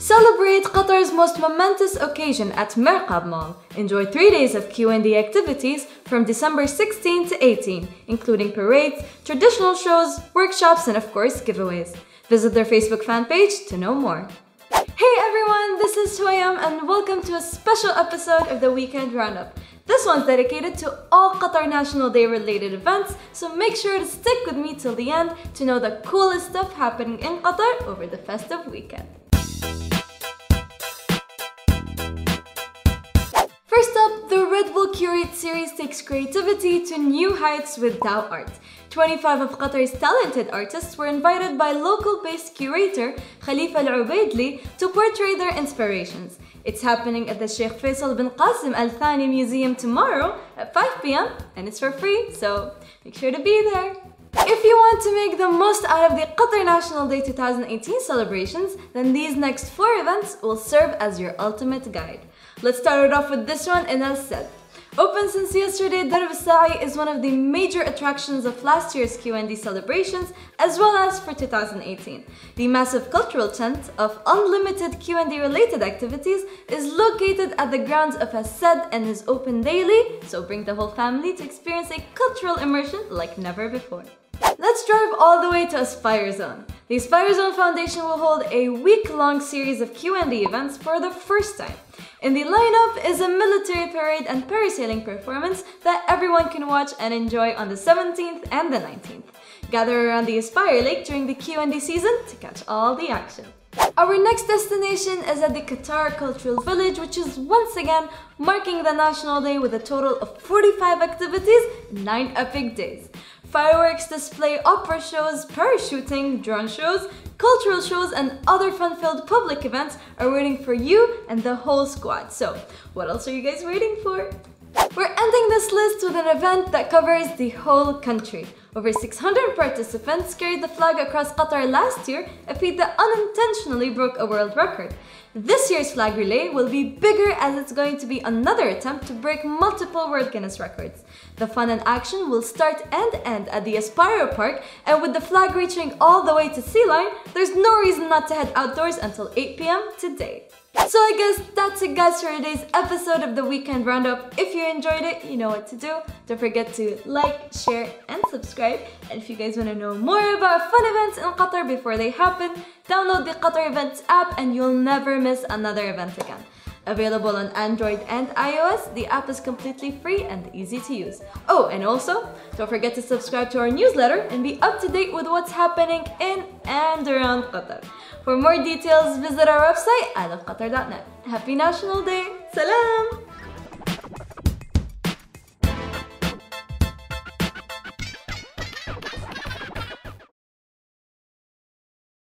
Celebrate Qatar's most momentous occasion at Mirqab Mall. Enjoy 3 days of Q&A activities from December 16 to 18, including parades, traditional shows, workshops, and of course, giveaways. Visit their Facebook fan page to know more. Hey everyone, this is Suayam and welcome to a special episode of the Weekend Roundup. This one's dedicated to all Qatar National Day related events, so make sure to stick with me till the end to know the coolest stuff happening in Qatar over the festive weekend. First up, the Red Bull Curate series takes creativity to new heights with Doha Art. 25 of Qatar's talented artists were invited by local-based curator Khalifa Al-Ubaidli to portray their inspirations. It's happening at the Sheikh Faisal bin Qasim Al Thani Museum tomorrow at 5 p.m. and it's for free, so make sure to be there. If you want to make the most out of the Qatar National Day 2018 celebrations, then these next 4 events will serve as your ultimate guide. Let's start it off with this one in Al Sadd. Open since yesterday, Darb Sa'i is one of the major attractions of last year's Q&D celebrations as well as for 2018. The massive cultural tent of unlimited Q&D related activities is located at the grounds of Al Sadd and is open daily, so bring the whole family to experience a cultural immersion like never before. Let's drive all the way to Aspire Zone. The Aspire Zone Foundation will hold a week-long series of Q&D events for the first time. In the lineup is a military parade and parasailing performance that everyone can watch and enjoy on the 17th and the 19th. Gather around the Aspire Lake during the Q&D season to catch all the action. Our next destination is at the Qatar Cultural Village, which is once again marking the National Day with a total of 45 activities, 9 epic days. Fireworks display, opera shows, parachuting, drone shows, cultural shows, and other fun-filled public events are waiting for you and the whole squad. So, what else are you guys waiting for? We're ending this list with an event that covers the whole country. Over 600 participants carried the flag across Qatar last year, a feat that unintentionally broke a world record. This year's flag relay will be bigger as it's going to be another attempt to break multiple World Guinness records. The fun and action will start and end at the Aspire Park, and with the flag reaching all the way to Sea Line, there's no reason not to head outdoors until 8 p.m. today. So I guess that's it guys for today's episode of the Weekend Roundup. If you enjoyed it, you know what to do. Don't forget to like, share, and subscribe. And if you guys want to know more about fun events in Qatar before they happen, download the Qatar Events app and you'll never miss another event again. Available on Android and iOS, the app is completely free and easy to use. Oh, and also, don't forget to subscribe to our newsletter and be up to date with what's happening in and around Qatar. For more details, visit our website, iLoveQatar.net. Happy National Day! Salam!